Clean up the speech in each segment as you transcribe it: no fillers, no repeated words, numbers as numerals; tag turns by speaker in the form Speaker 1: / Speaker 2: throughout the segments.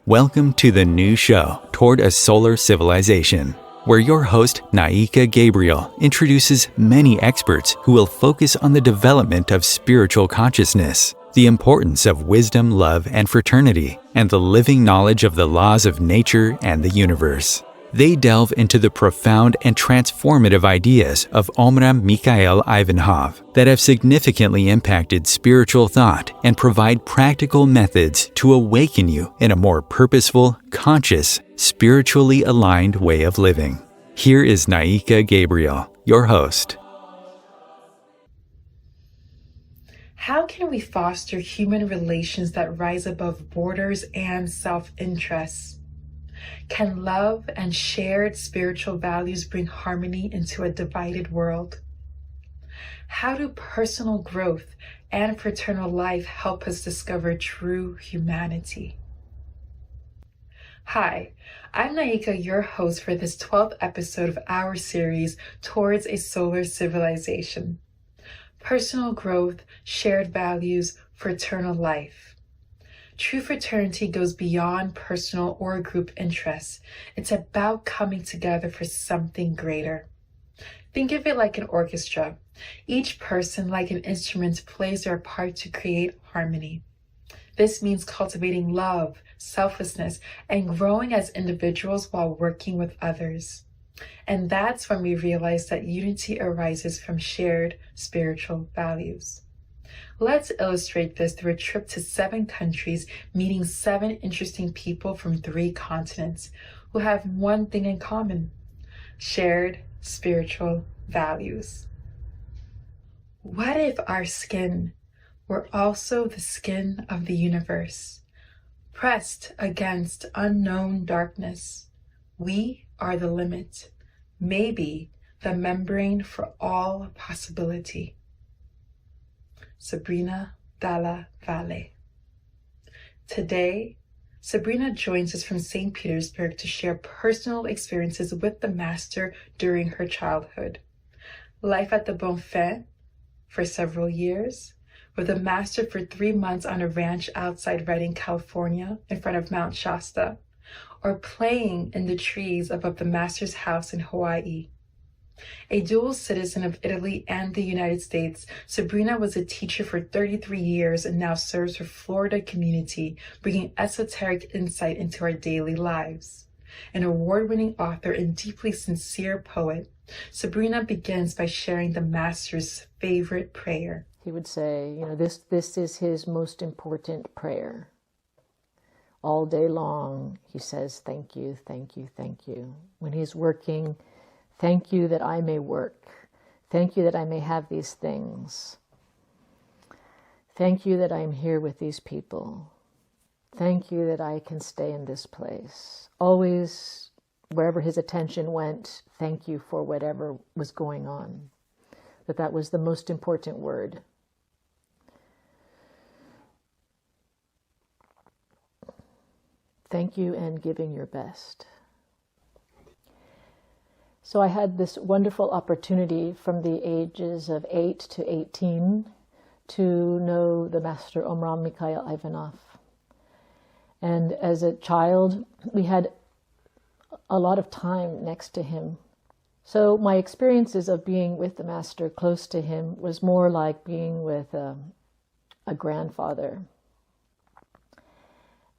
Speaker 1: Welcome to the new show, Toward a Solar Civilization, where your host, Naika Gabriel, introduces many experts who will focus on the development of spiritual consciousness, the importance of wisdom, love, and fraternity, and the living knowledge of the laws of nature and the universe. They delve into the profound and transformative ideas of Omraam Mikhail Ivanov that have significantly impacted spiritual thought and provide practical methods to awaken you in a more purposeful, conscious, spiritually aligned way of living. Here is Naika Gabriel, your host.
Speaker 2: How can we foster human relations that rise above borders and self-interest? Can love and shared spiritual values bring harmony into a divided world? How do personal growth and fraternal life help us discover true humanity? Hi, I'm Naika, your host for this 12th episode of our series, Towards a Solar Civilization. Personal growth, shared values, fraternal life. True fraternity goes beyond personal or group interests. It's about coming together for something greater. Think of it like an orchestra. Each person, like an instrument, plays their part to create harmony. This means cultivating love, selflessness, and growing as individuals while working with others. And that's when we realize that unity arises from shared spiritual values. Let's illustrate this through a trip to 7 countries, meeting 7 interesting people from 3 continents who have one thing in common: shared spiritual values. What if our skin were also the skin of the universe, pressed against unknown darkness? We are the limit, maybe the membrane for all possibility. Sabrina Dalla Valle. Today, Sabrina joins us from St. Petersburg to share personal experiences with the Master during her childhood. Life at the Bonfim for several years, with the Master for 3 months on a ranch outside Redding, California, in front of Mount Shasta, or playing in the trees above the Master's house in Hawaii. A dual citizen of Italy and the United States, Sabrina was a teacher for 33 years and now serves her Florida community, bringing esoteric insight into our daily lives. An award-winning author and deeply sincere poet, Sabrina begins by sharing the Master's favorite prayer.
Speaker 3: He would say, this is his most important prayer. All day long, he says, thank you, thank you, thank you. When he's working, thank you that I may work. Thank you that I may have these things. Thank you that I'm here with these people. Thank you that I can stay in this place. Always, wherever his attention went, thank you for whatever was going on. That was the most important word. Thank you and giving your best. So I had this wonderful opportunity from the ages of 8 to 18 to know the Master Omraam Mikhail Ivanov. And as a child, we had a lot of time next to him. So my experiences of being with the Master close to him was more like being with a grandfather.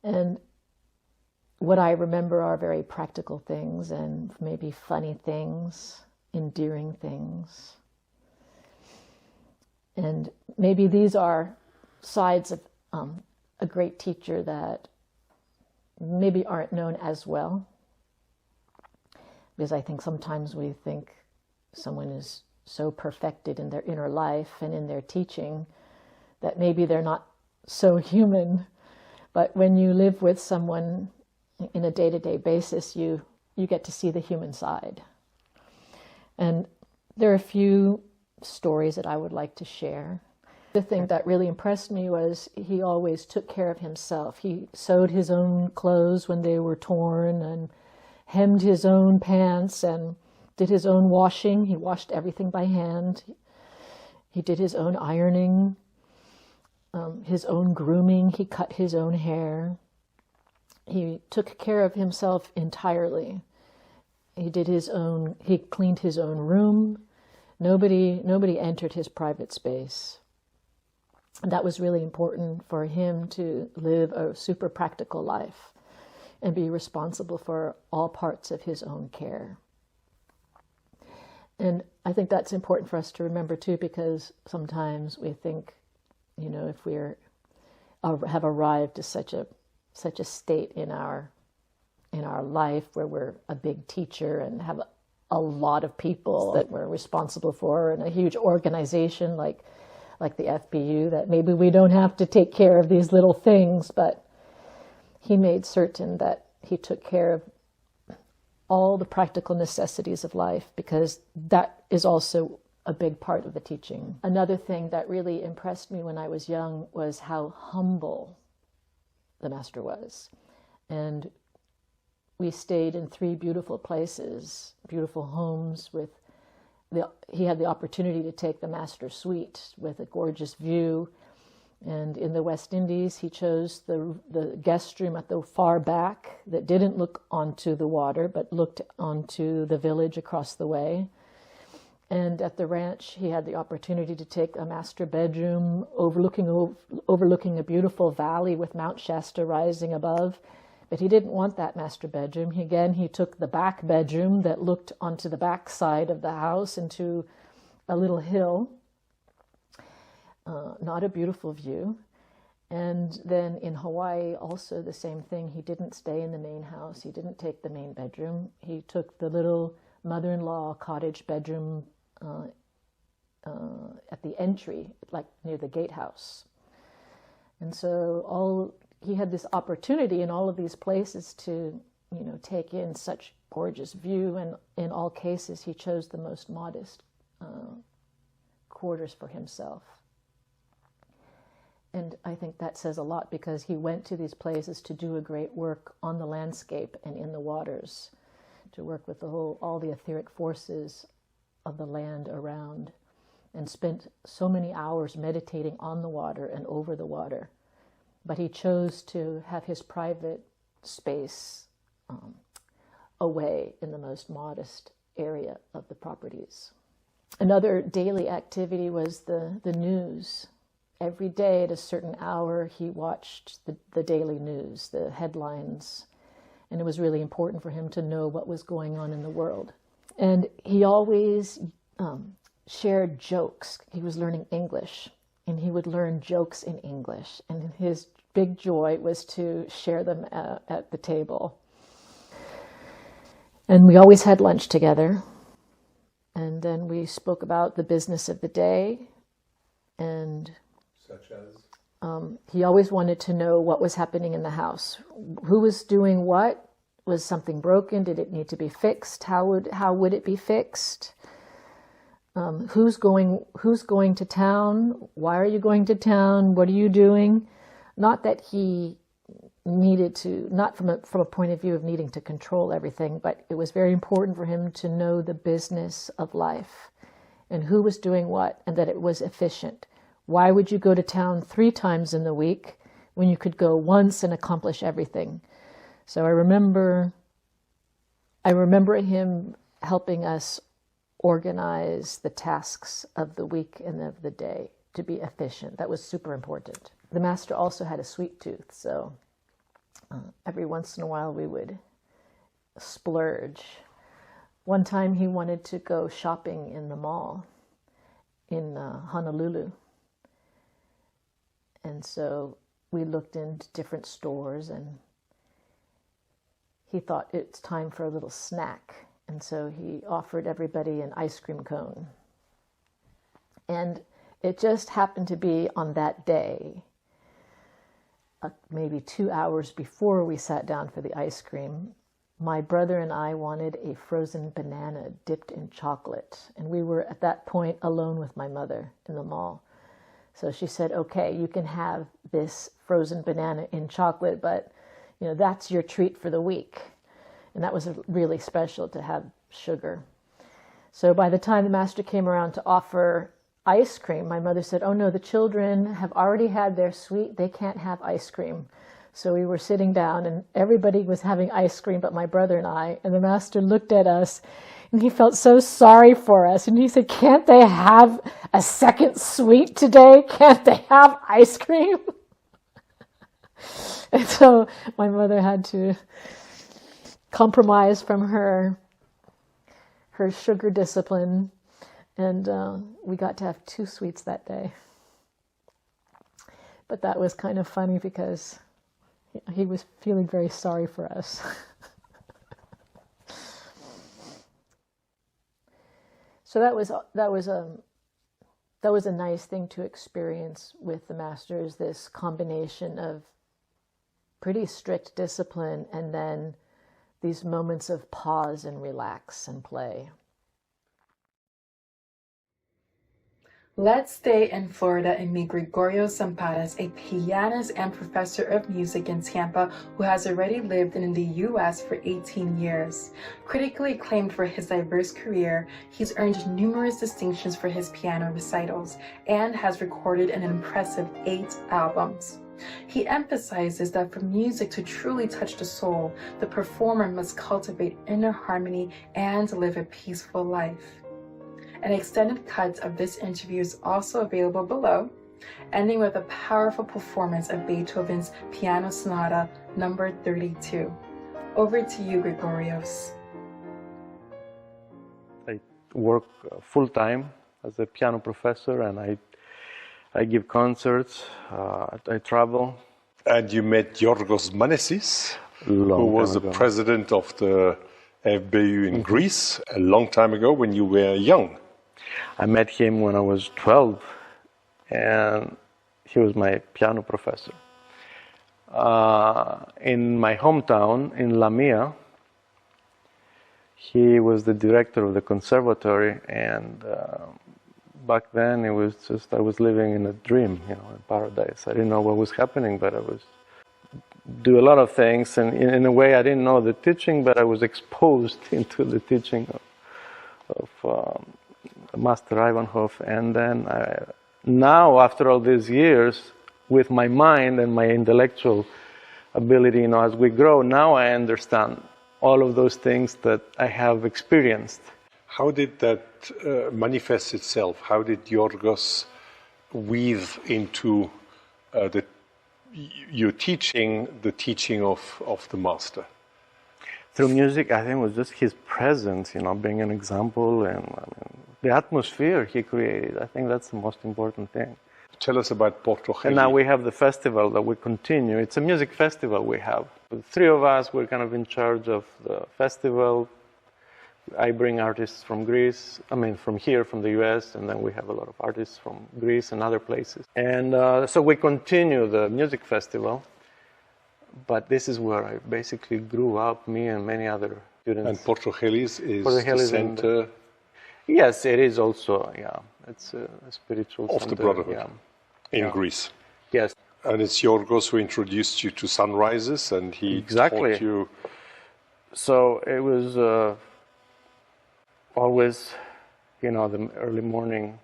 Speaker 3: And what I remember are very practical things and maybe funny things, endearing things. And maybe these are sides of a great teacher that maybe aren't known as well. Because I think sometimes we think someone is so perfected in their inner life and in their teaching that maybe they're not so human. But when you live with someone in a day-to-day basis, you get to see the human side. And there are a few stories that I would like to share. The thing that really impressed me was he always took care of himself. He sewed his own clothes when they were torn and hemmed his own pants and did his own washing. He washed everything by hand. He did his own ironing, his own grooming. He cut his own hair. He took care of himself entirely. He cleaned his own room. Nobody entered his private space. That was really important for him to live a super practical life and be responsible for all parts of his own care. And I think that's important for us to remember too, because sometimes we think, if have arrived to such a state in our life where we're a big teacher and have a lot of people that we're responsible for and a huge organization like the FBU, that maybe we don't have to take care of these little things, but he made certain that he took care of all the practical necessities of life, because that is also a big part of the teaching. Another thing that really impressed me when I was young was how humble the master was. And we stayed in 3 beautiful places, beautiful homes he had the opportunity to take the master suite with a gorgeous view. And in the West Indies, he chose the guest room at the far back that didn't look onto the water, but looked onto the village across the way. And at the ranch, he had the opportunity to take a master bedroom overlooking a beautiful valley with Mount Shasta rising above. But he didn't want that master bedroom. He took the back bedroom that looked onto the back side of the house into a little hill. Not a beautiful view. And then in Hawaii, also the same thing. He didn't stay in the main house. He didn't take the main bedroom. He took the little mother-in-law cottage bedroom at the entry, like near the gatehouse. And so he had this opportunity in all of these places to, take in such gorgeous view. And in all cases, he chose the most modest quarters for himself. And I think that says a lot, because he went to these places to do a great work on the landscape and in the waters, to work with all the etheric forces of the land around, and spent so many hours meditating on the water and over the water. But he chose to have his private space away in the most modest area of the properties. Another daily activity was the news. Every day at a certain hour, he watched the daily news, the headlines, and it was really important for him to know what was going on in the world. And he always shared jokes. He was learning English, and he would learn jokes in English, and his big joy was to share them at the table. And we always had lunch together, and then we spoke about the business of the day. And
Speaker 4: such as?
Speaker 3: He always wanted to know what was happening in the house. Who was doing what? Was something broken? Did it need to be fixed? How would it be fixed? Who's going to town? Why are you going to town? What are you doing? Not that he needed to, not from a point of view of needing to control everything, but it was very important for him to know the business of life and who was doing what, and that it was efficient. Why would you go to town 3 times in the week when you could go once and accomplish everything? So I remember him helping us organize the tasks of the week and of the day to be efficient. That was super important. The master also had a sweet tooth, so every once in a while we would splurge. One time he wanted to go shopping in the mall in Honolulu. And so we looked into different stores, and he thought it's time for a little snack. And so he offered everybody an ice cream cone. And it just happened to be on that day, maybe 2 hours before we sat down for the ice cream, my brother and I wanted a frozen banana dipped in chocolate. And we were at that point alone with my mother in the mall. So she said, okay, you can have this frozen banana in chocolate, but that's your treat for the week. And that was really special to have sugar. So by the time the master came around to offer ice cream, my mother said, oh no, the children have already had their sweet, they can't have ice cream. So we were sitting down and everybody was having ice cream but my brother and I. And the master looked at us and he felt so sorry for us. And he said, can't they have a second sweet today? Can't they have ice cream? And so my mother had to compromise from her sugar discipline. And we got to have 2 sweets that day. But that was kind of funny because he was feeling very sorry for us. So that was a nice thing to experience with the masters, this combination of pretty strict discipline and then these moments of pause and relax and play.
Speaker 2: Let's stay in Florida and meet Gregorio Zampadas, a pianist and professor of music in Tampa who has already lived in the U.S. for 18 years. Critically acclaimed for his diverse career, he's earned numerous distinctions for his piano recitals and has recorded an impressive 8 albums. He emphasizes that for music to truly touch the soul, the performer must cultivate inner harmony and live a peaceful life. An extended cut of this interview is also available below, ending with a powerful performance of Beethoven's Piano Sonata No. 32. Over to you, Gregorios.
Speaker 4: I work full-time as a piano professor, and I give concerts, I travel.
Speaker 5: And you met Yorgos Manesis,
Speaker 4: Long
Speaker 5: who was the
Speaker 4: time ago.
Speaker 5: president of the FBU in Greece a long time ago when you were young.
Speaker 4: I met him when I was 12, and he was my piano professor. In my hometown, in Lamia, he was the director of the conservatory, and back then it was just, I was living in a dream, in paradise. I didn't know what was happening, but I was do a lot of things, and in a way I didn't know the teaching, but I was exposed into the teaching of Master Ivanhoff. And then now, after all these years, with my mind and my intellectual ability, as we grow, now I understand all of those things that I have experienced.
Speaker 5: How did that manifest itself? How did Yorgos weave into your teaching, the teaching of the master?
Speaker 4: Through music, I think it was just his presence, being an example, and the atmosphere he created. I think that's the most important thing.
Speaker 5: Tell us about Porto Heli.
Speaker 4: And now we have the festival that we continue. It's a music festival we have. The 3 of us, we're kind of in charge of the festival. I bring artists from Greece, from here, from the US, and then we have a lot of artists from Greece and other places. And so we continue the music festival. But this is where I basically grew up, me and many other students.
Speaker 5: And Porto Heli is the center?
Speaker 4: Yes, it is also, it's a spiritual
Speaker 5: of
Speaker 4: center.
Speaker 5: The Brotherhood in Greece.
Speaker 4: Yes.
Speaker 5: And it's Yorgos who introduced you to sunrises, and he taught you.
Speaker 4: So it was always, the early morning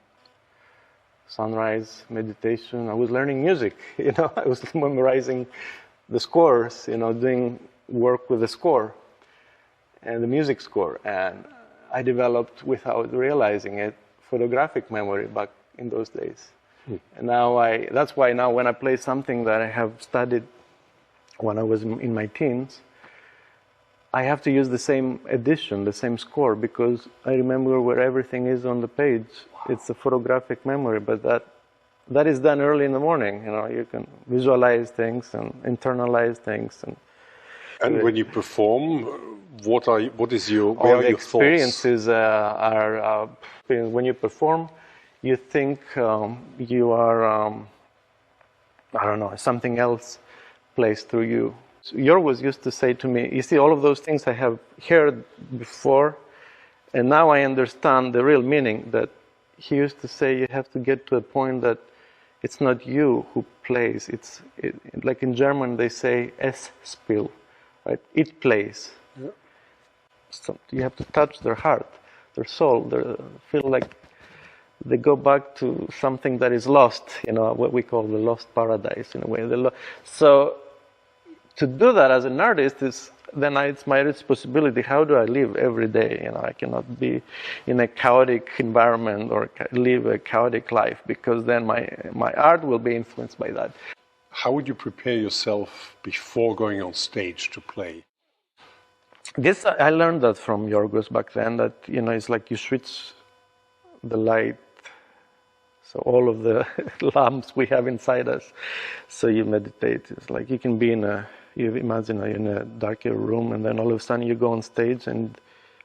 Speaker 4: sunrise meditation. I was learning music, I was memorizing the scores, doing work with the score and the music score. And I developed, without realizing it, photographic memory back in those days. And now that's why now when I play something that I have studied when I was in my teens, I have to use the same edition, the same score, because I remember where everything is on the page. It's a photographic memory, but that is done early in the morning. You can visualize things and internalize things.
Speaker 5: And when you perform, where are your thoughts?
Speaker 4: Experiences are when you perform, you think you are, something else plays through you. So Yorgos used to say to me, you see, all of those things I have heard before, and now I understand the real meaning. That he used to say, you have to get to a point that it's not you who plays. Like in German, they say "es spiel," right? It plays. Yeah. So you have to touch their heart, their soul. Feel like they go back to something that is lost. What we call the lost paradise in a way. So to do that as an artist it's my responsibility. How do I live every day? I cannot be in a chaotic environment or live a chaotic life, because then my art will be influenced by that.
Speaker 5: How would you prepare yourself before going on stage to play?
Speaker 4: This, I learned that from Yorgos back then, that, it's like you switch the light, so all of the lamps we have inside us, so you meditate. It's like you can be you imagine you're in a darker room, and then all of a sudden you go on stage and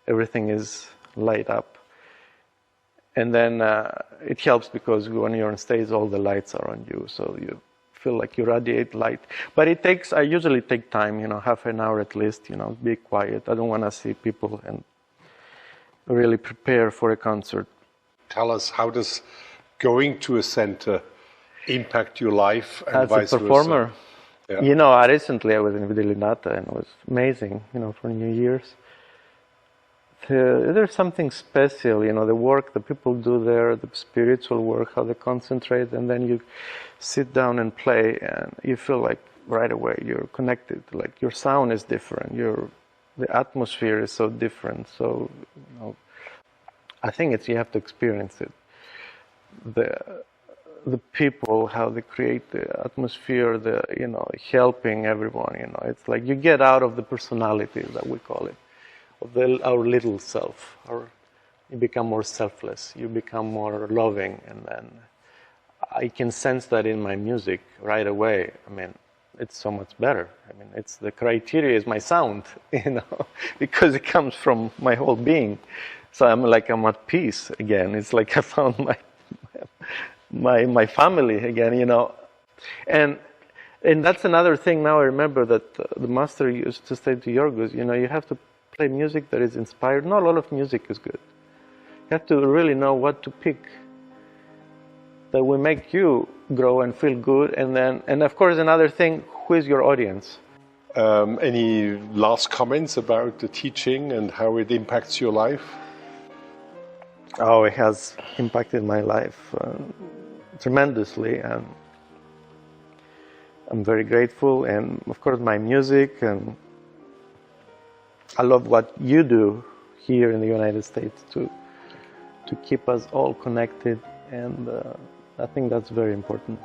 Speaker 4: everything is light up. And then it helps, because when you're on stage, all the lights are on you, so you feel like you radiate light. But I usually take time, half an hour at least, be quiet. I don't want to see people, and really prepare for a concert.
Speaker 5: Tell us, how does going to a center impact your life and vice
Speaker 4: versa? As a performer,
Speaker 5: yeah.
Speaker 4: Recently I was in Illuminate, and it was amazing, for New Year's. There's something special, the work the people do there, the spiritual work, how they concentrate, and then you sit down and play, and you feel like right away you're connected. Like your sound is different, the atmosphere is so different. So I think you have to experience it. The people, how they create the atmosphere, helping everyone. It's like you get out of the personality, that we call it, of our little self. You become more selfless, you become more loving, and then I can sense that in my music right away. It's so much better. It's the criteria is my sound, because it comes from my whole being. So I'm at peace again. It's like I found my family again, And that's another thing now I remember that the master used to say to Yorgos, you have to play music that is inspired. Not a lot of music is good. You have to really know what to pick that will make you grow and feel good. And of course, another thing, who is your audience?
Speaker 5: Any last comments about the teaching and how it impacts your life?
Speaker 4: Oh, it has impacted my life tremendously, and I'm very grateful. And of course, my music, and I love what you do here in the United States to keep us all connected, and I think that's very important.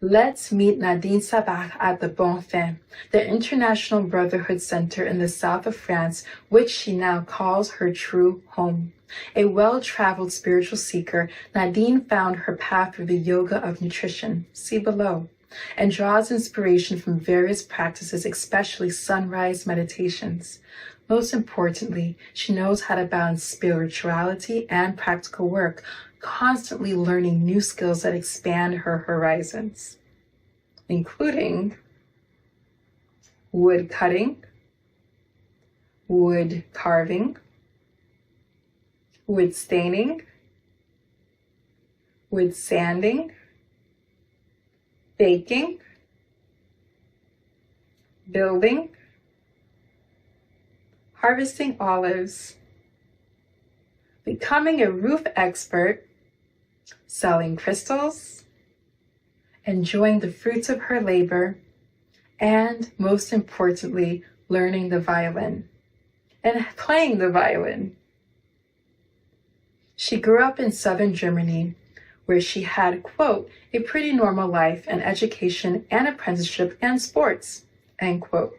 Speaker 2: Let's meet Nadine Sabach at the Bonfim, the International Brotherhood Center in the south of France, which she now calls her true home. A well-traveled spiritual seeker, Nadine found her path through the yoga of nutrition, see below, and draws inspiration from various practices, especially sunrise meditations. Most importantly, she knows how to balance spirituality and practical work, constantly learning new skills that expand her horizons, including wood cutting, wood carving, wood staining, wood sanding, baking, building, harvesting olives, becoming a roof expert, selling crystals, enjoying the fruits of her labor, and most importantly, learning the violin and playing the violin. She grew up in southern Germany, where she had, quote, a pretty normal life and education and apprenticeship and sports, end quote.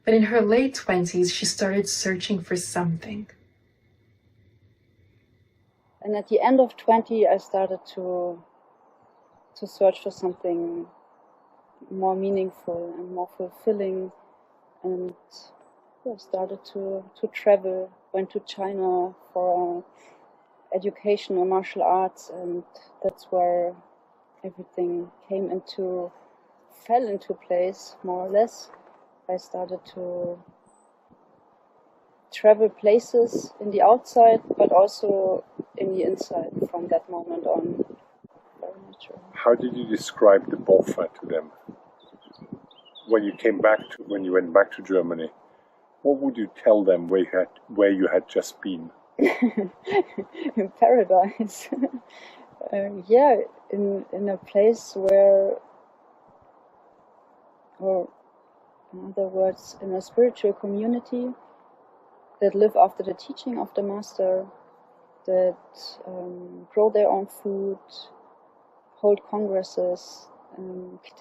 Speaker 2: But in her late 20s, she started searching for something.
Speaker 6: And at the end of 20, I started to search for something more meaningful and more fulfilling, and started to travel, went to China for education and martial arts, and that's where everything fell into place, more or less. I started to travel places in the outside, but also in the inside from that moment on. Very natural.
Speaker 5: How did you describe the Bonfim to them? When you went back to Germany, what would you tell them where you had just been?
Speaker 6: in paradise. Yeah, in a place where, or in other words, in a spiritual community that live after the teaching of the master, that grow their own food, hold congresses,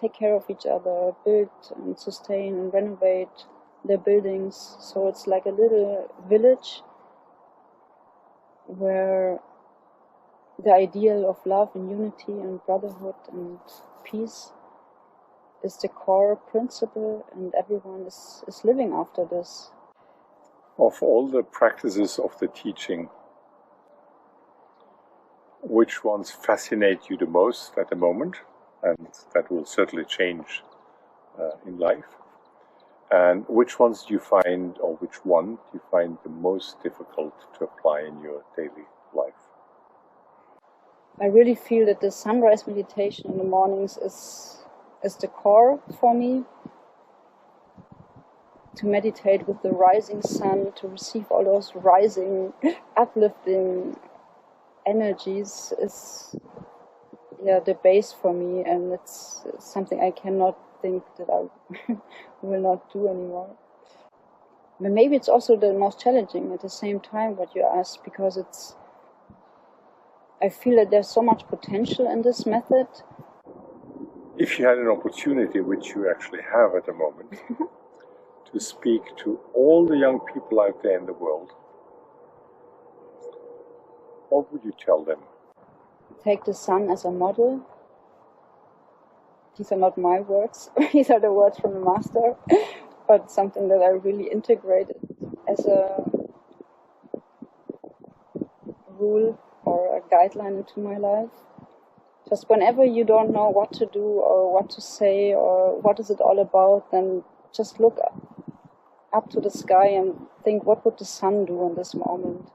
Speaker 6: take care of each other, build and sustain and renovate their buildings. So it's like a little village where the ideal of love and unity and brotherhood and peace is the core principle, and everyone is living after this.
Speaker 5: Of all the practices of the teaching, which ones fascinate you the most at the moment? And that will certainly change in life. And which ones do you find, or which one do you find the most difficult to apply in your daily life?
Speaker 6: I really feel that the sunrise meditation in the mornings is the core for me. To meditate with the rising sun, to receive all those rising, uplifting energies is the base for me, and it's something I cannot think that I will not do anymore. But maybe it's also the most challenging at the same time what you asked, because I feel that there's so much potential in this method.
Speaker 5: If you had an opportunity, which you actually have at the moment, to speak to all the young people out there in the world, what would you tell them?
Speaker 6: Take the sun as a model. These are not my words, these are the words from the master, but something that I really integrated as a rule or a guideline into my life. Just whenever you don't know what to do or what to say or what is it all about, then just look up to the sky and think, what would the sun do in this moment?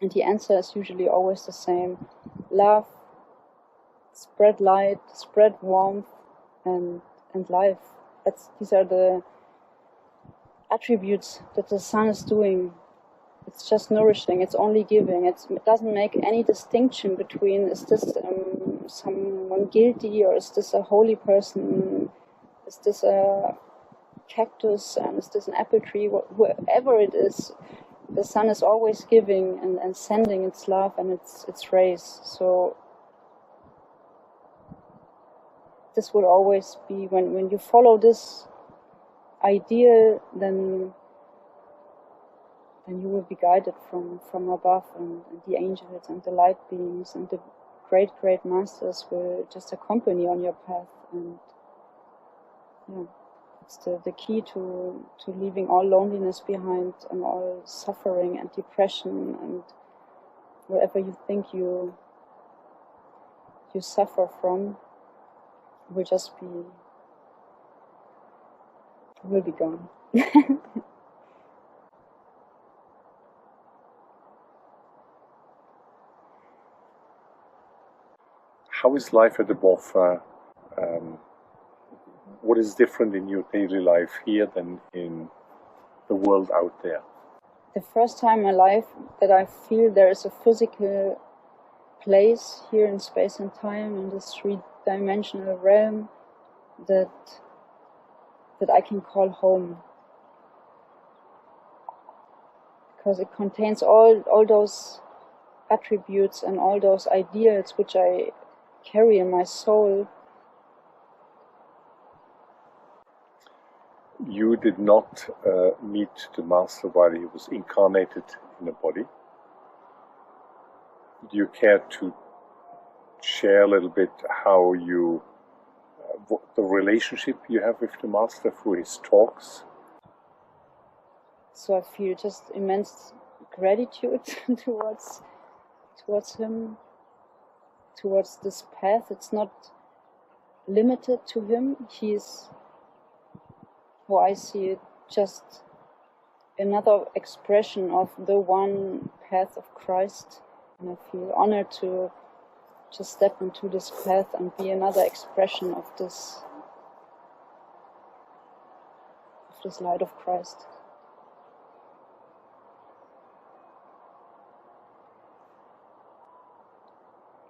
Speaker 6: And the answer is usually always the same. Love, spread light, spread warmth, and life. These are the attributes that the sun is doing. It's just nourishing, it's only giving. It doesn't make any distinction between, is this someone guilty, or is this a holy person, is this a cactus, and is this an apple tree, whoever it is. The sun is always giving and sending its love and its rays. So this will always be, when you follow this ideal, then you will be guided from above, and the angels and the light beings and the great masters will just accompany on your path. And it's the key to leaving all loneliness behind and all suffering and depression and whatever you think you suffer from will be gone.
Speaker 5: How is life at above? What is different in your daily life here than in the world out there?
Speaker 6: The first time in my life that I feel there is a physical place here in space and time, in this three-dimensional realm, that I can call home. Because it contains all those attributes and all those ideals which I carry in my soul.
Speaker 5: You did not meet the master while he was incarnated in a body. Do you care to share a little bit how you, the relationship you have with the master through his talks?
Speaker 6: So I feel just immense gratitude towards him, towards this path. It's not limited to him. He's, how I see it, just another expression of the one path of Christ. And I feel honored to just step into this path and be another expression of this light of Christ.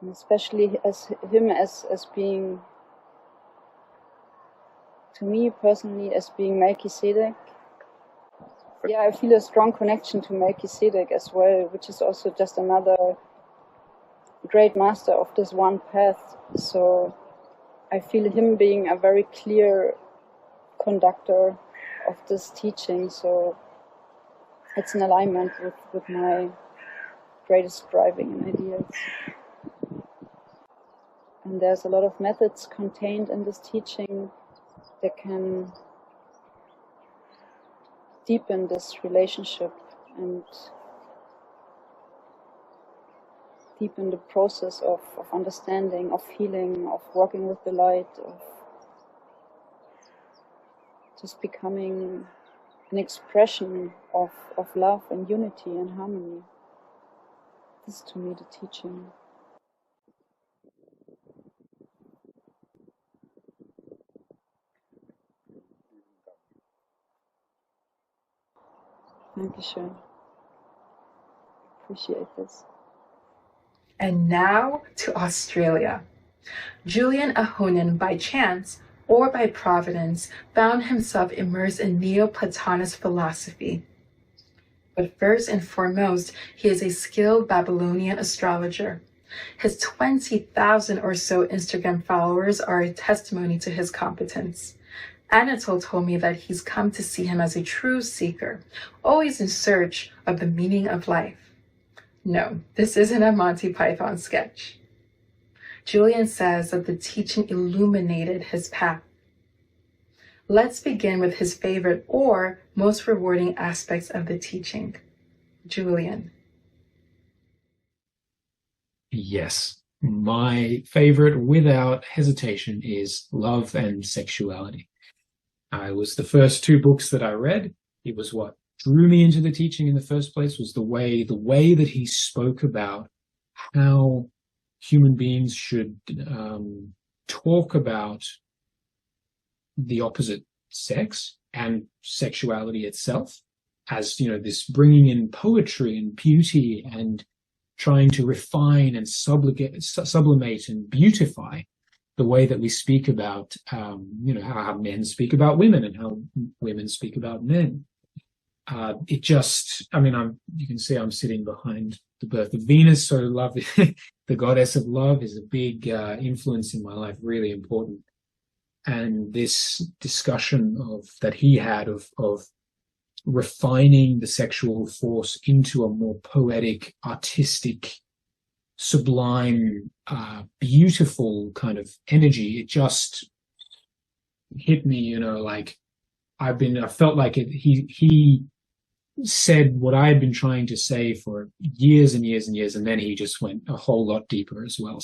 Speaker 6: and especially as him as being, to me personally, as being Melchizedek. Yeah, I feel a strong connection to Melchizedek as well, which is also just another great master of this one path. So I feel him being a very clear conductor of this teaching. So it's in alignment with my greatest driving and ideas. And there's a lot of methods contained in this teaching that can deepen this relationship and deepen the process of understanding, of healing, of working with the light, of just becoming an expression of love and unity and harmony. This is to me the teaching. Dankeschön. Appreciate this.
Speaker 2: And now to Australia. Julian Ahonen, by chance or by providence, found himself immersed in Neoplatonist philosophy. But first and foremost, he is a skilled Babylonian astrologer. His 20,000 or so Instagram followers are a testimony to his competence. Anatole told me that he's come to see him as a true seeker, always in search of the meaning of life. No, this isn't a Monty Python sketch. Julian says that the teaching illuminated his path. Let's begin with his favorite or most rewarding aspects of the teaching. Julian.
Speaker 7: Yes, my favorite without hesitation is Love and Sexuality. It was the first two books that I read. It was what drew me into the teaching in the first place, was the way that he spoke about how human beings should talk about the opposite sex and sexuality itself, as, you know, this bringing in poetry and beauty and trying to refine and sublimate and beautify the way that we speak about, how men speak about women and how women speak about men. You can see I'm sitting behind the birth of Venus, so love, the goddess of love, is a big influence in my life, really important. And this discussion that he had of refining the sexual force into a more poetic, artistic, sublime, beautiful kind of energy, it just hit me, I felt like he said what I had been trying to say for years and years and years, and then he just went a whole lot deeper as well.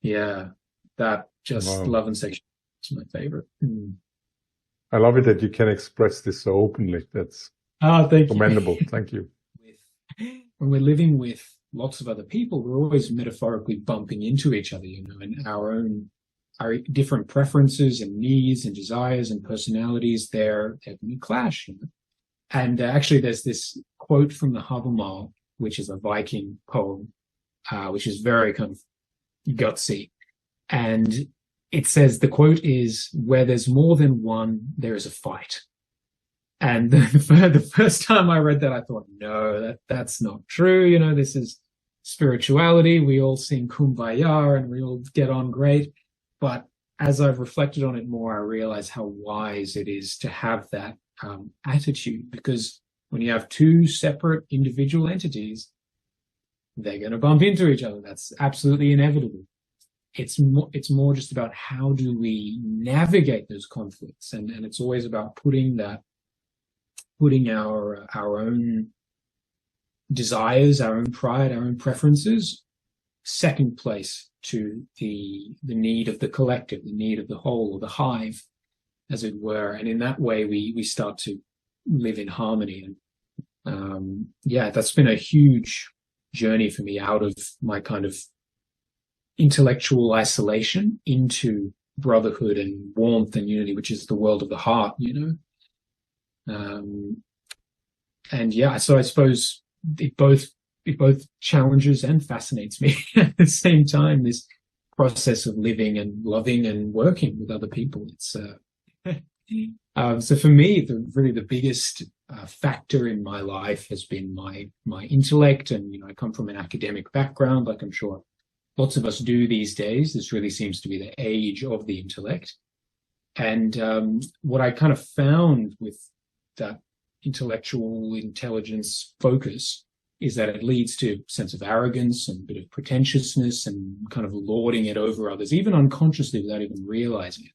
Speaker 7: Yeah, that just Love and Sexuality is my favorite.
Speaker 5: I love it that you can express this so openly. That's commendable. Thank you.
Speaker 7: When we're living with lots of other people, we're always metaphorically bumping into each other, and our different preferences and needs and desires and personalities, they're going to clash. And actually, there's this quote from the Havamal, which is a Viking poem, which is very kind of gutsy. And it says, the quote is, "Where there's more than one, there is a fight." And the first time I read that, I thought, no, that's not true. This is spirituality. We all sing Kumbaya and we all get on great. But as I've reflected on it more, I realize how wise it is to have that attitude, because when you have two separate individual entities, they're going to bump into each other. That's absolutely inevitable. It's more just about how do we navigate those conflicts, and it's always about putting our own desires, our own pride, our own preferences second place to the need of the collective, the need of the whole, or the hive, as it were. And in that way, we start to live in harmony. And that's been a huge journey for me out of my kind of intellectual isolation into brotherhood and warmth and unity, which is the world of the heart, So I suppose it it both challenges and fascinates me at the same time, this process of living and loving and working with other people. It's so for me, the biggest factor in my life has been my intellect. And, I come from an academic background, like I'm sure lots of us do these days. This really seems to be the age of the intellect. And what I kind of found with that intellectual intelligence focus is that it leads to a sense of arrogance and a bit of pretentiousness and kind of lording it over others, even unconsciously without even realizing it.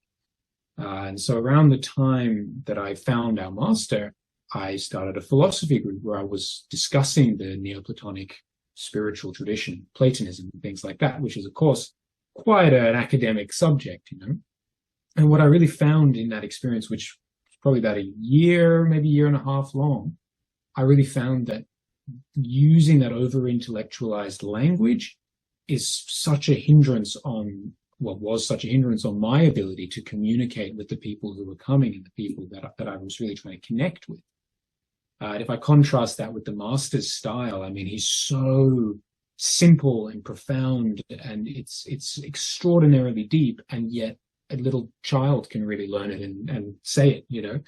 Speaker 7: And so around the time that I found our master, I started a philosophy group where I was discussing the Neoplatonic spiritual tradition, Platonism, and things like that, which is, of course, quite an academic subject, And what I really found in that experience, which was probably about a year, maybe a year and a half long, I really found that using that over-intellectualized language is such a hindrance on was such a hindrance on my ability to communicate with the people who were coming and the people that I was really trying to connect with. If I contrast that with the master's style, I mean, he's so simple and profound, and it's extraordinarily deep, and yet a little child can really learn it and say it,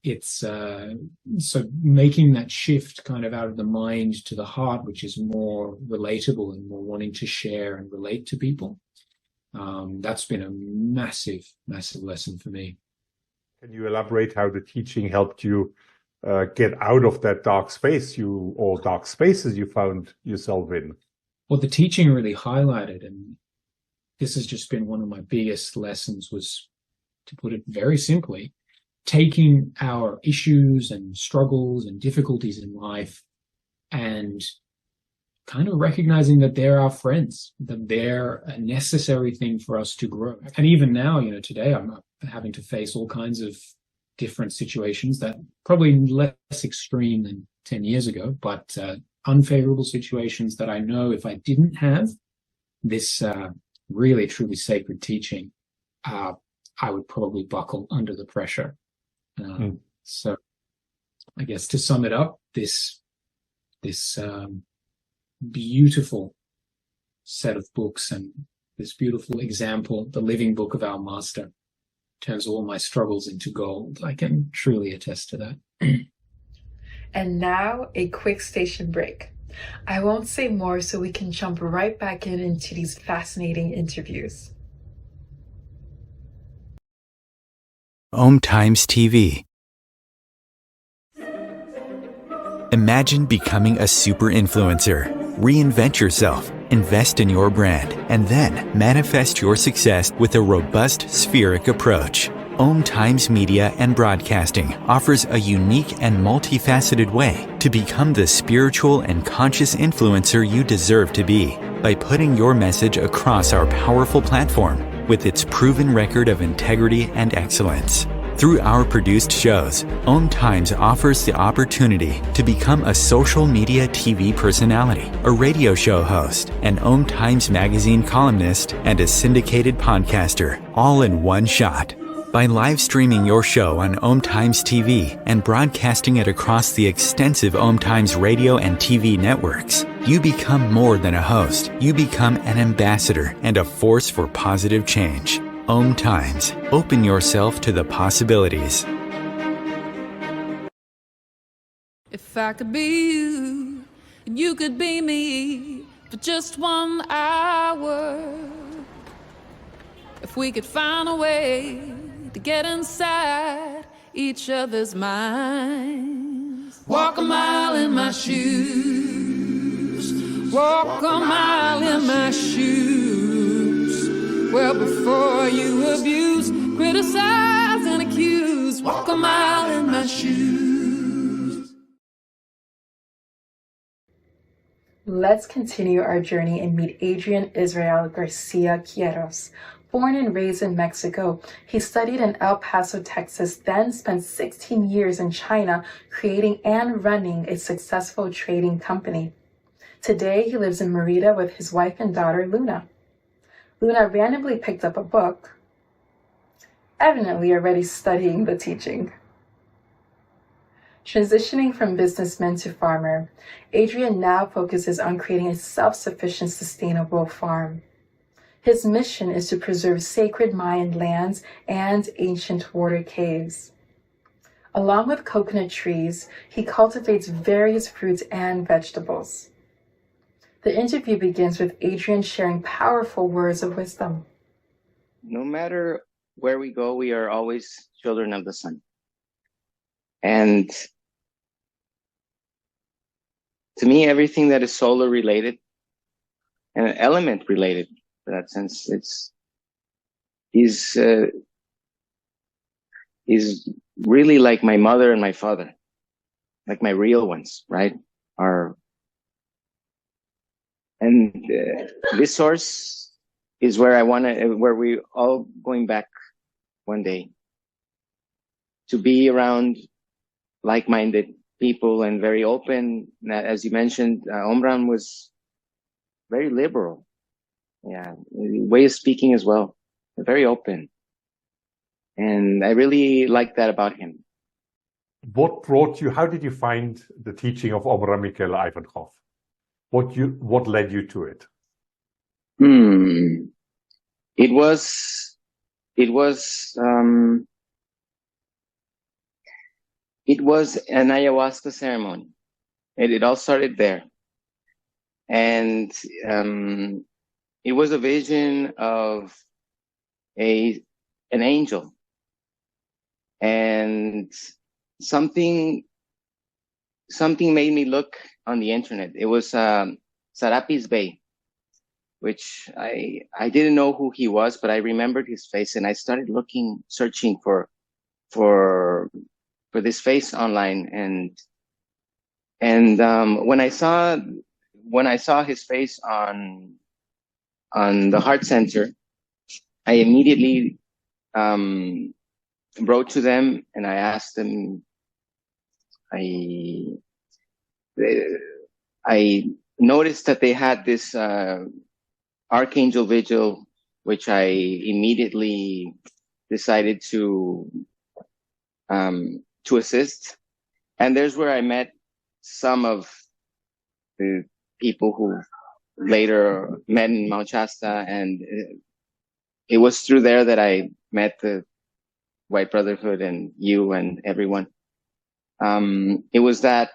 Speaker 7: It's so making that shift kind of out of the mind to the heart, which is more relatable and more wanting to share and relate to people. That's been a massive, massive lesson for me.
Speaker 5: Can you elaborate how the teaching helped you get out of that dark space or dark spaces you found yourself in?
Speaker 7: What the teaching really highlighted, and this has just been one of my biggest lessons, was, to put it very simply, taking our issues and struggles and difficulties in life and kind of recognizing that they're our friends, that they're a necessary thing for us to grow. And even now, today I'm having to face all kinds of different situations that probably less extreme than 10 years ago, but unfavorable situations that I know if I didn't have this really truly sacred teaching, I would probably buckle under the pressure. So I guess to sum it up, this beautiful set of books and this beautiful example, the living book of our master, turns all my struggles into gold. I can truly attest to that.
Speaker 2: And now a quick station break. I won't say more so we can jump right back into these fascinating interviews.
Speaker 1: Om Times TV. Imagine becoming a super influencer. Reinvent yourself, invest in your brand, and then manifest your success with a robust spheric approach. Om Times Media and Broadcasting offers a unique and multifaceted way to become the spiritual and conscious influencer you deserve to be by putting your message across our powerful platform with its proven record of integrity and excellence. Through our produced shows, Om Times offers the opportunity to become a social media TV personality, a radio show host, an Om Times magazine columnist, and a syndicated podcaster, all in one shot. By live streaming your show on Om Times TV and broadcasting it across the extensive Om Times radio and TV networks, you become more than a host. You become an ambassador and a force for positive change. Om Times. Open yourself to the possibilities.
Speaker 8: If I could be you, and you could be me for just 1 hour. If we could find a way to get inside each other's minds. Walk a mile in my shoes. Walk a mile in my shoes. Well, before you abuse, criticize and accuse, walk a mile in my shoes.
Speaker 2: Let's continue our journey and meet Adrian Israel Garcia Quieros. Born and raised in Mexico, he studied in El Paso, Texas, then spent 16 years in China creating and running a successful trading company. Today, he lives in Merida with his wife and daughter, Luna. Luna randomly picked up a book, evidently already studying the teaching. Transitioning from businessman to farmer, Adrian now focuses on creating a self-sufficient, sustainable farm. His mission is to preserve sacred Mayan lands and ancient water caves. Along with coconut trees, he cultivates various fruits and vegetables. The interview begins with Adrian sharing powerful words of wisdom.
Speaker 9: No matter where we go, we are always children of the sun. And to me, everything that is solar related and element related, in that sense, is really like my mother and my father, like my real ones, right? This source is where where we all going back one day to be around like-minded people and very open. As you mentioned, Omram was very liberal. Yeah, way of speaking as well, very open. And I really like that about him.
Speaker 10: How did you find the teaching of Omram Mikhail Ivanhoff? What led you to it?
Speaker 9: It was an ayahuasca ceremony. It all started there. And it was a vision of an angel. And something made me look on the internet. It was Serapis Bey, which I didn't know who he was, but I remembered his face, and I started searching for this face online, and when I saw his face on the heart center, I immediately wrote to them and I asked them. I noticed that they had this Archangel Vigil, which I immediately decided to assist. And there's where I met some of the people who later met in Mount Shasta, and it was through there that I met the White Brotherhood and you and everyone. It was that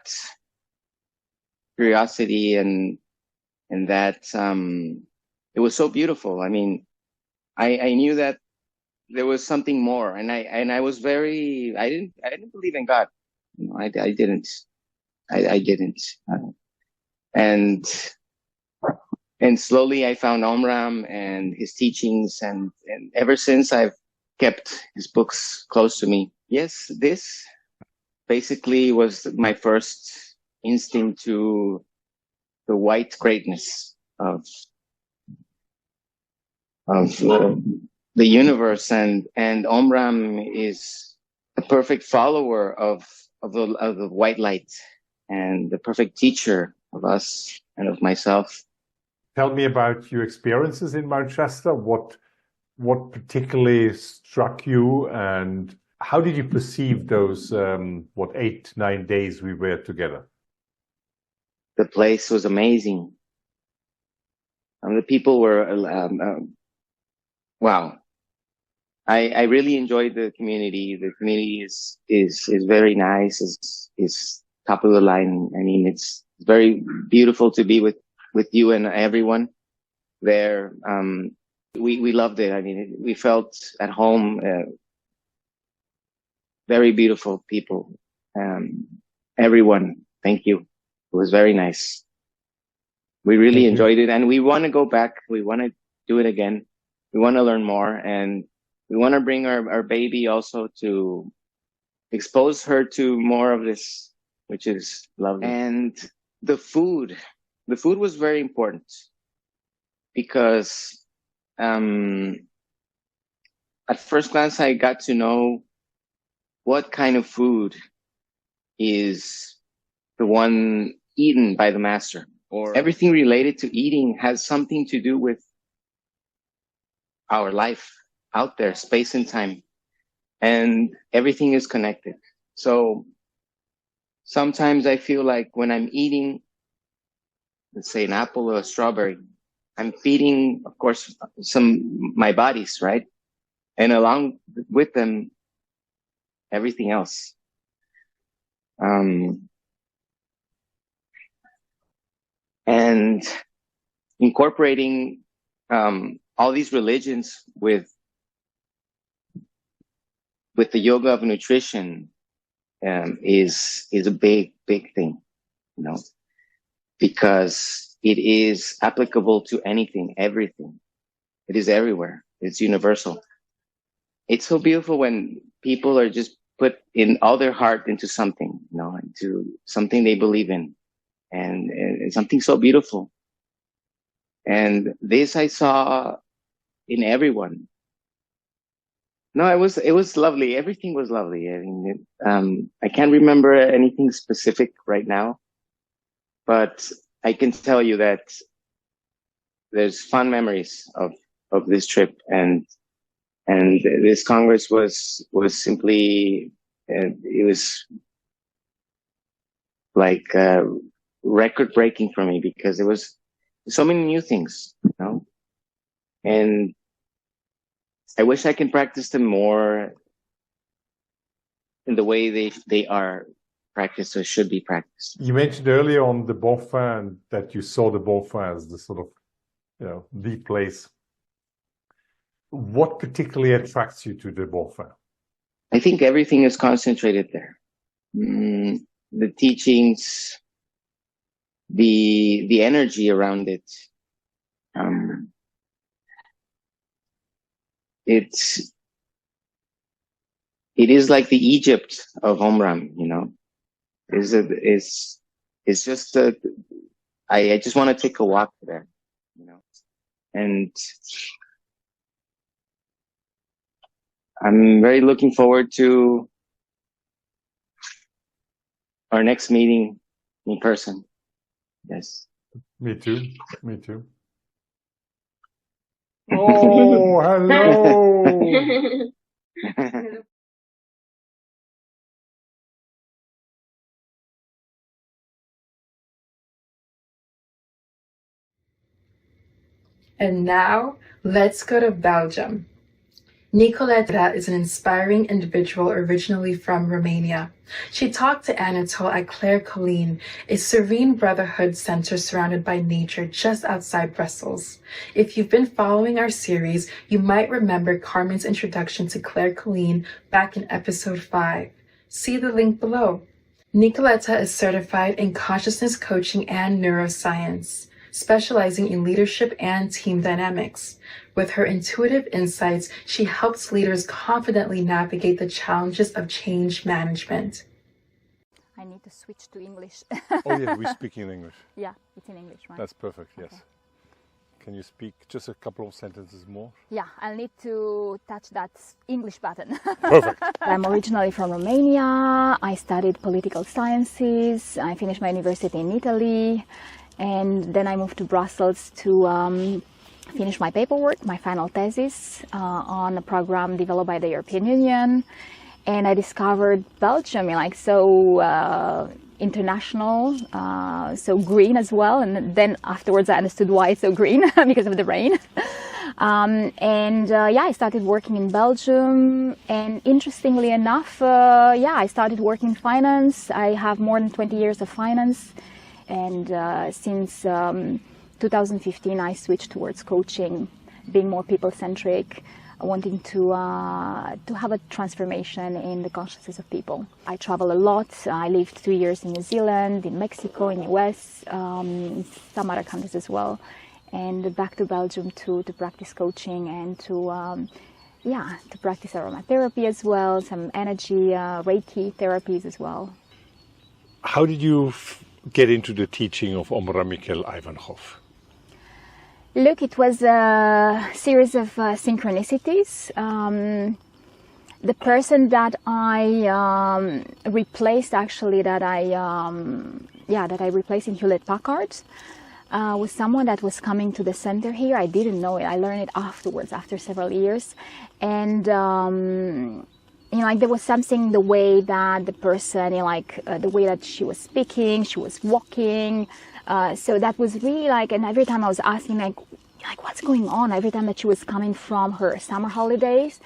Speaker 9: curiosity and that it was so beautiful. I mean, I knew that there was something more, and I was I didn't believe in God. No, I didn't. And slowly I found Omram and his teachings, and ever since I've kept his books close to me. Yes, this basically was my first instinct to the white greatness of the universe, and Omram is a perfect follower of the white light and the perfect teacher of us and of myself.
Speaker 10: Tell me about your experiences in Mount Shasta. What particularly struck you, and how did you perceive those 8-9 days we were together?
Speaker 9: The place was amazing. The people were wow. I really enjoyed the community. The community is very nice. Is top of the line. I mean, it's very beautiful to be with you and everyone there. We loved it. I mean, we felt at home. Very beautiful people. Everyone, thank you. It was very nice. We really enjoyed it, and we want to go back. We want to do it again. We want to learn more, and we want to bring our baby also to expose her to more of this, which is lovely. And the food was very important because at first glance I got to know what kind of food is the one eaten by the master, or everything related to eating has something to do with our life out there, space and time, and everything is connected. So sometimes I feel like when I'm eating, let's say an apple or a strawberry, I'm feeding, of course, my bodies, right? And along with them, everything else. And incorporating all these religions with the yoga of nutrition is a big thing, you know, because it is applicable to anything, everything. It is everywhere. It's universal. It's so beautiful when people are just put in all their heart into something, you know, into something they believe in, and something so beautiful. And this I saw in everyone. No, it was lovely. Everything was lovely. I mean, I can't remember anything specific right now, but I can tell you that there's fun memories of this trip, and this Congress was simply, it was like record breaking for me, because it was so many new things, you know, and I wish I can practice them more in the way they are practiced or should be practiced.
Speaker 10: You mentioned earlier on the Bonfin, that you saw the Bonfin as the sort of, you know, the place. What particularly attracts you to the Bonfin?
Speaker 9: I think everything is concentrated there. The teachings, the energy around it. It is like the Egypt of Omram, you know. It's just I just want to take a walk there, you know, and I'm very looking forward to our next meeting in person. Yes.
Speaker 10: Me too. Me too. Oh, hello.
Speaker 2: And now, let's go to Belgium. Nicoletta is an inspiring individual originally from Romania. She talked to Anatole at Claire Colleen, a serene brotherhood center surrounded by nature just outside Brussels. If you've been following our series, you might remember Carmen's introduction to Claire Colleen back in episode 5. See the link below. Nicoletta is certified in consciousness coaching and neuroscience, specializing in leadership and team dynamics. With her intuitive insights, she helps leaders confidently navigate the challenges of change management.
Speaker 11: I need to switch to English.
Speaker 10: Oh yeah, we speak in English.
Speaker 11: Yeah, it's in English, right?
Speaker 10: That's perfect, yes.
Speaker 11: Okay.
Speaker 10: Can you speak just a couple of sentences more?
Speaker 11: Yeah, I'll need to touch that English button.
Speaker 10: Perfect.
Speaker 11: I'm originally from Romania. I studied political sciences. I finished my university in Italy. And then I moved to Brussels to finish my paperwork, my final thesis on a program developed by the European Union. And I discovered Belgium, like so international, so green as well. And then afterwards I understood why it's so green, because of the rain. Yeah, I started working in Belgium. And interestingly enough, yeah, I started working in finance. I have more than 20 years of finance. And since 2015, I switched towards coaching, being more people-centric, wanting to have a transformation in the consciousness of people. I travel a lot. I lived 2 years in New Zealand, in Mexico, in US, in some other countries as well, and back to Belgium to practice coaching and to practice aromatherapy as well, some energy, Reiki therapies as well.
Speaker 10: How did you get into the teaching of Omra Mikhail Ivanhoff?
Speaker 11: Look, it was a series of synchronicities. The person that I replaced, actually, that I replaced in Hewlett-Packard, was someone that was coming to the center here. I didn't know it. I learned it afterwards, after several years, and like there was something, the way that the person, the way that she was speaking, she was walking. So that was really like, and every time I was asking like what's going on, every time that she was coming from her summer holidays,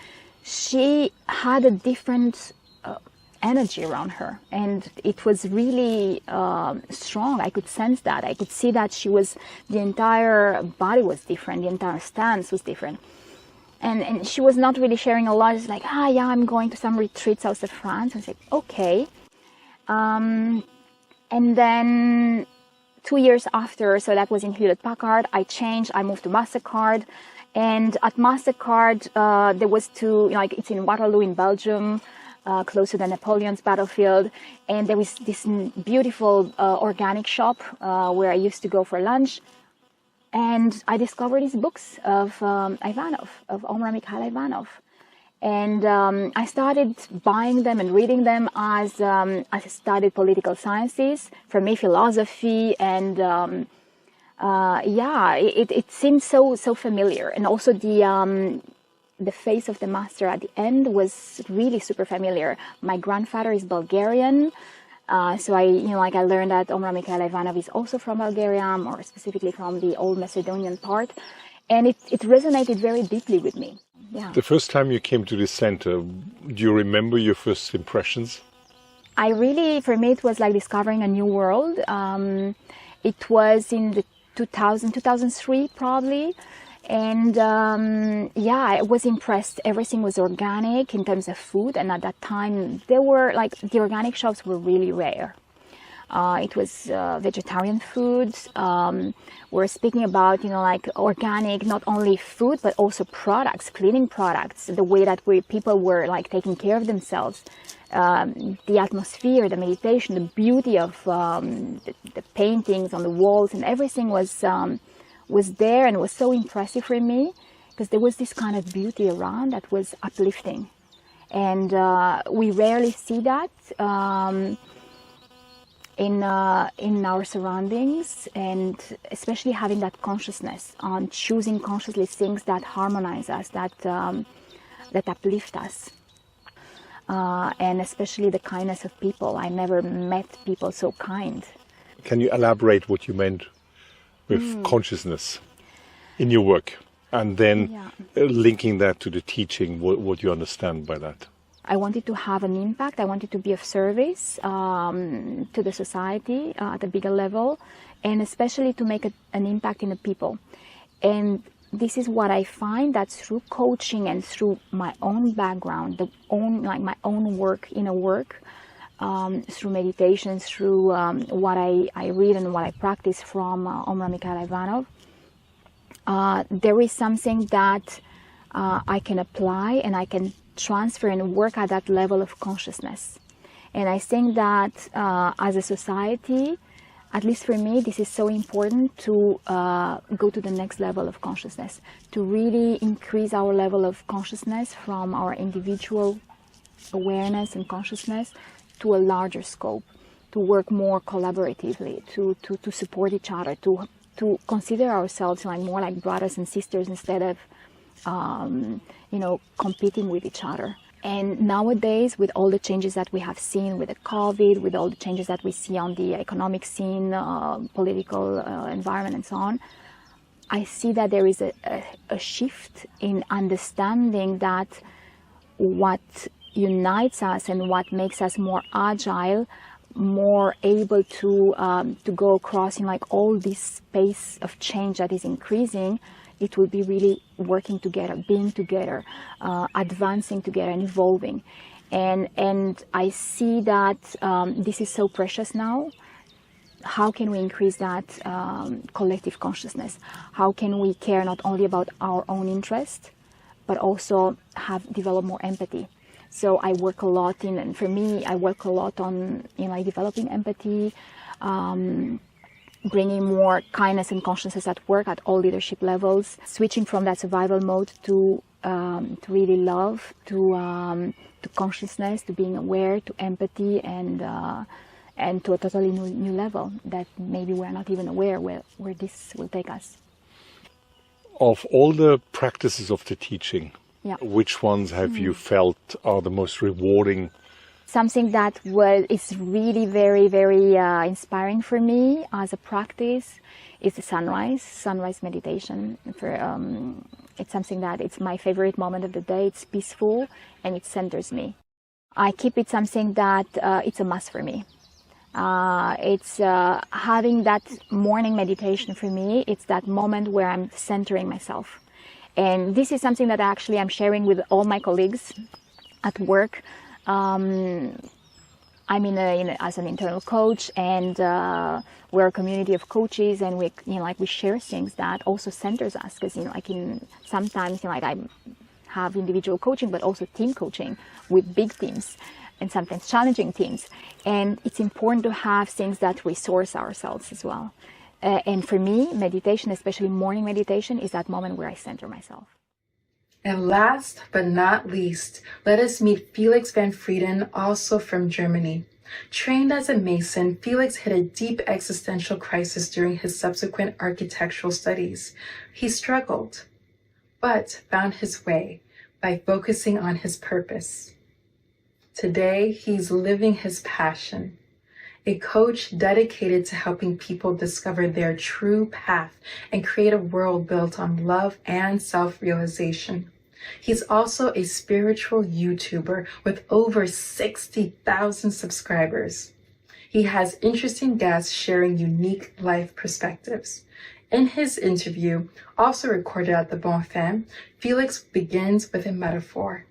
Speaker 11: she had a different energy around her, and it was really strong. I could sense that. I could see that the entire body was different, the entire stance was different. And she was not really sharing a lot. It's like, yeah, I'm going to some retreats outside France. I was like, okay. And then 2 years after, so that was in Hewlett-Packard, I changed. I moved to MasterCard. And at MasterCard, there was it's in Waterloo in Belgium, close to the Napoleon's battlefield. And there was this beautiful organic shop where I used to go for lunch. And I discovered these books of Ivanov, of Omar Mikhail Ivanov. And I started buying them and reading them as I studied political sciences. For me, philosophy, and it seemed so familiar. And also the face of the master at the end was really super familiar. My grandfather is Bulgarian. So I learned that Omar Mikhail Ivanov is also from Bulgaria, or specifically from the old Macedonian part. And it resonated very deeply with me. Yeah.
Speaker 5: The first time you came to this center, do you remember your first impressions?
Speaker 11: For me, it was like discovering a new world. It was in the 2003 probably. And I was impressed. Everything was organic in terms of food, and at that time the organic shops were really rare. It was vegetarian foods. We're speaking about organic, not only food but also products, cleaning products. The way that people were taking care of themselves, the atmosphere, the meditation, the beauty of the paintings on the walls, and everything was there, and was so impressive for me because there was this kind of beauty around that was uplifting, and we rarely see that in our surroundings, and especially having that consciousness on choosing consciously things that harmonize us, that uplift us, and especially the kindness of people. I never met people so kind.
Speaker 5: Can you elaborate what you meant with consciousness in your work, and then linking that to the teaching, what you understand by that?
Speaker 11: I wanted to have an impact. I wanted to be of service to the society at a bigger level, and especially to make an impact in the people. And this is what I find, that through coaching and through my own background, my own work, inner work, through meditation, through what I read and what I practice from Omar Mikhail Ivanov, there is something that I can apply, and I can transfer and work at that level of consciousness. And I think that as a society, at least for me, this is so important to go to the next level of consciousness, to really increase our level of consciousness from our individual awareness and consciousness to a larger scope, to work more collaboratively, to support each other, to consider ourselves more like brothers and sisters instead of competing with each other. And nowadays, with all the changes that we have seen with the COVID, with all the changes that we see on the economic scene, political environment and so on, I see that there is a shift in understanding that what unites us and what makes us more agile, more able to go across in all this space of change that is increasing, it will be really working together, being together, advancing together and evolving. And I see that this is so precious now. How can we increase that collective consciousness? How can we care not only about our own interest, but also develop more empathy? So I work a lot and for me, I work a lot on developing empathy, bringing more kindness and consciousness at work at all leadership levels, switching from that survival mode to really love, to consciousness, to being aware, to empathy, and to a totally new level that maybe we're not even aware where this will take us.
Speaker 5: Of all the practices of the teaching,
Speaker 11: Yeah.
Speaker 10: Which ones have you felt are the most rewarding?
Speaker 11: Something that is really very, very inspiring for me as a practice is the sunrise meditation. It's something that it's my favorite moment of the day. It's peaceful and it centers me. I keep it something that it's a must for me. It's having that morning meditation for me. It's that moment where I'm centering myself. And this is something that actually I'm sharing with all my colleagues at work. I'm as an internal coach, and we're a community of coaches, and we share things that also centers us. Because sometimes I have individual coaching, but also team coaching with big teams, and sometimes challenging teams. And it's important to have things that resource ourselves as well. And for me, meditation, especially morning meditation, is that moment where I center myself.
Speaker 2: And last but not least, let us meet Felix van Frieden, also from Germany. Trained as a Mason, Felix hit a deep existential crisis during his subsequent architectural studies. He struggled, but found his way by focusing on his purpose. Today, he's living his passion. A coach dedicated to helping people discover their true path and create a world built on love and self-realization. He's also a spiritual YouTuber with over 60,000 subscribers. He has interesting guests sharing unique life perspectives. In his interview, also recorded at the Bon Femme, Felix begins with a metaphor.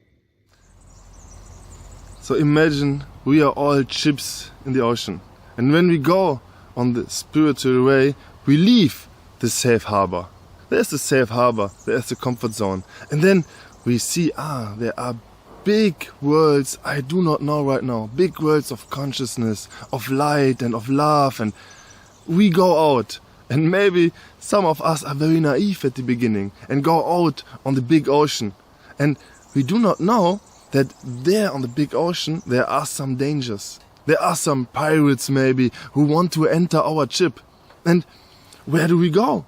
Speaker 12: So imagine we are all ships in the ocean. And when we go on the spiritual way, we leave the safe harbor. There's the safe harbor, there's the comfort zone. And then we see, there are big worlds I do not know right now. Big worlds of consciousness, of light and of love. And we go out. And maybe some of us are very naive at the beginning and go out on the big ocean. And we do not know that there on the big ocean, there are some dangers. There are some pirates maybe who want to enter our ship. And where do we go?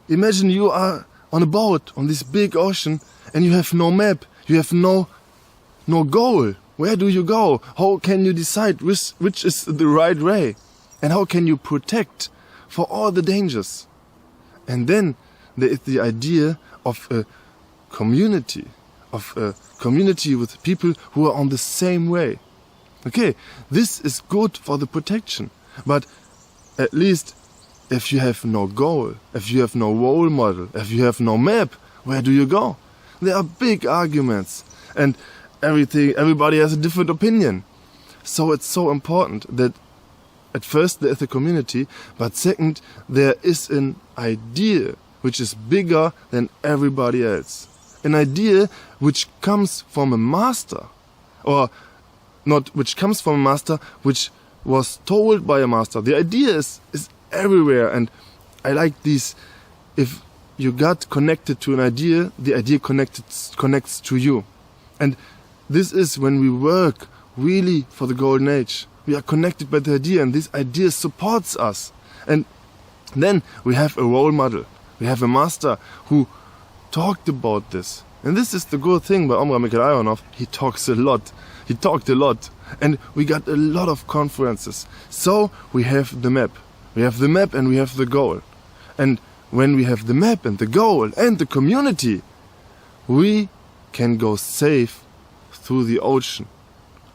Speaker 12: Imagine you are on a boat on this big ocean and you have no map, you have no goal. Where do you go? How can you decide which is the right way? And how can you protect for all the dangers? And then there is the idea of a community with people who are on the same way. Okay, this is good for the protection, but at least if you have no goal, if you have no role model, if you have no map, where do you go? There are big arguments and everybody has a different opinion. So it's so important that at first there is a community, but second, there is an idea which is bigger than everybody else. An idea which comes from a master, or not which comes from a master, which was told by a master. The idea is everywhere, and I like these. If you got connected to an idea, the idea connects to you. And this is when we work really for the golden age. We are connected by the idea, and this idea supports us. And then we have a role model. We have a master who talked about this. And this is the good thing by Omra Mikhail-Aronov. He talks a lot. He talked a lot. And we got a lot of conferences. So we have the map. We have the map and we have the goal. And when we have the map and the goal and the community, we can go safe through the ocean.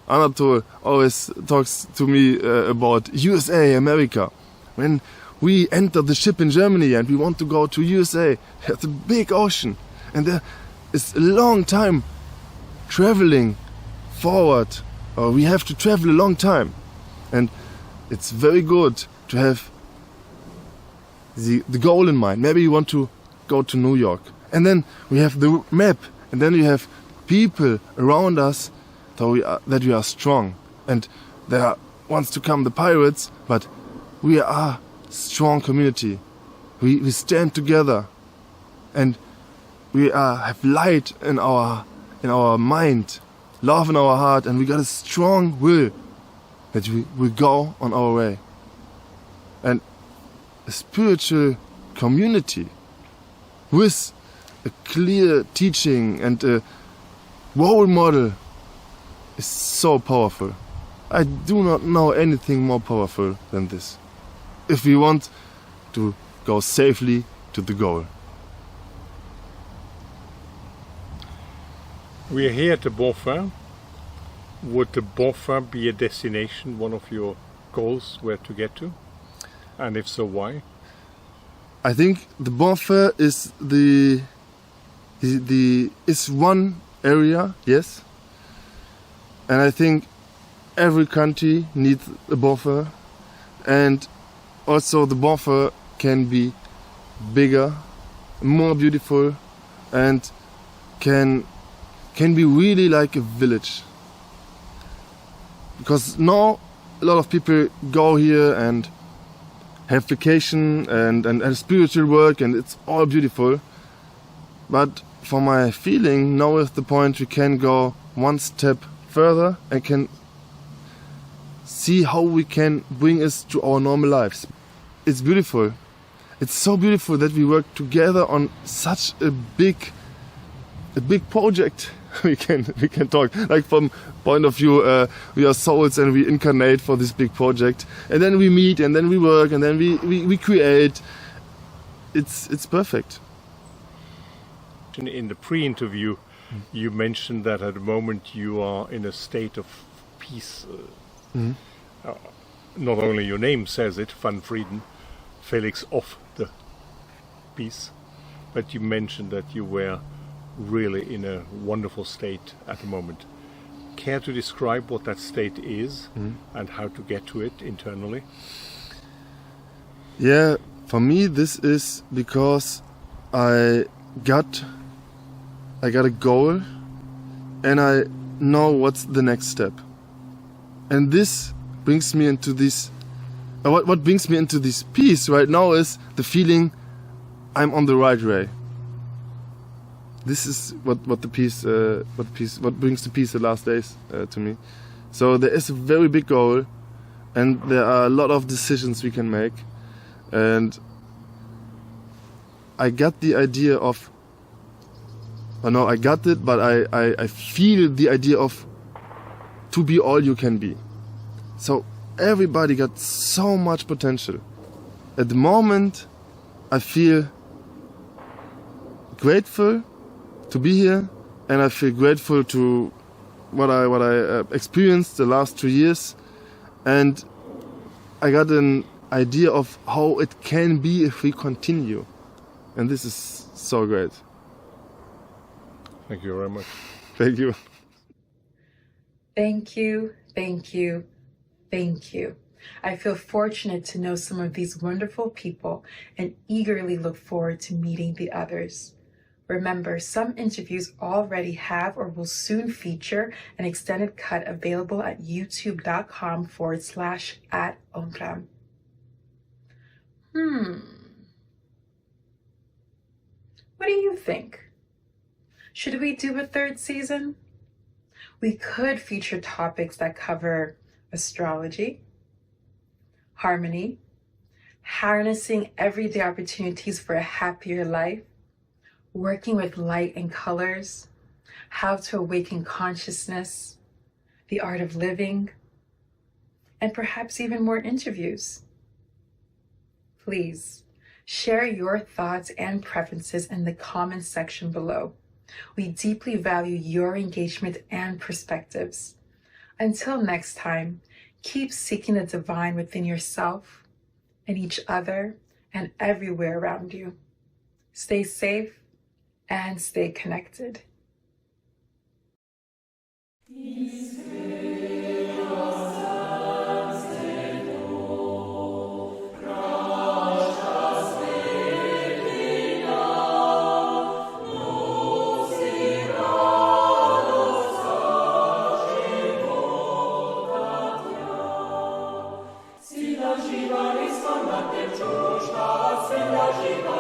Speaker 12: Anatol always talks to me about USA, America. When we enter the ship in Germany and we want to go to USA, there's a big ocean. And there is a long time traveling forward. Or we have to travel a long time. And it's very good to have the goal in mind. Maybe you want to go to New York. And then we have the map. And then we have people around us that we are strong. And there wants to come the pirates, but we are a strong community. We stand together. And we have light in our mind, love in our heart, and we got a strong will that we will go on our way. And a spiritual community with a clear teaching and a role model is so powerful. I do not know anything more powerful than this. If we want to go safely to the goal.
Speaker 5: We are here at the Bonfin. Would the Bonfin be a destination, one of your goals where to get to? And if so, why?
Speaker 12: I think the Bonfin is is one area, yes. And I think every country needs a Bonfin, and also the Bonfin can be bigger, more beautiful, and can be really like a village. Because now a lot of people go here and have vacation and spiritual work, and it's all beautiful. But for my feeling, now is the point we can go one step further and can see how we can bring us to our normal lives. It's beautiful. It's so beautiful that we work together on such a big project. We can talk like from point of view we are souls and we incarnate for this big project, and then we meet and then we work and then we create. It's perfect.
Speaker 5: In the pre-interview, you mentioned that at the moment you are in a state of peace. Not only your name says it, Van Frieden, Felix of the Peace, but you mentioned that you were really in a wonderful state at the moment. Care to describe what that state is and how to get to it internally?
Speaker 12: Yeah, for me this is because I got a goal and I know what's the next step. And this brings me into this, what brings me into this peace right now is the feeling I'm on the right way. This is what brings the peace the last days to me. So there is a very big goal, and there are a lot of decisions we can make. And I got the idea of, I got it, but I feel the idea of to be all you can be. So everybody got so much potential. At the moment, I feel grateful to be here, and I feel grateful to what I experienced the last 2 years, and I got an idea of how it can be if we continue, and this is so great.
Speaker 5: Thank you very much.
Speaker 12: Thank you.
Speaker 2: Thank you, thank you, thank you. I feel fortunate to know some of these wonderful people and eagerly look forward to meeting the others. Remember, some interviews already have or will soon feature an extended cut available at youtube.com/@Omram. What do you think? Should we do a third season? We could feature topics that cover astrology, harmony, harnessing everyday opportunities for a happier life, working with light and colors, how to awaken consciousness, the art of living, and perhaps even more interviews. Please share your thoughts and preferences in the comments section below. We deeply value your engagement and perspectives. Until next time, keep seeking the divine within yourself and each other and everywhere around you. Stay safe and stay connected.
Speaker 8: Sila živa, iskon na te čušta, sila živa.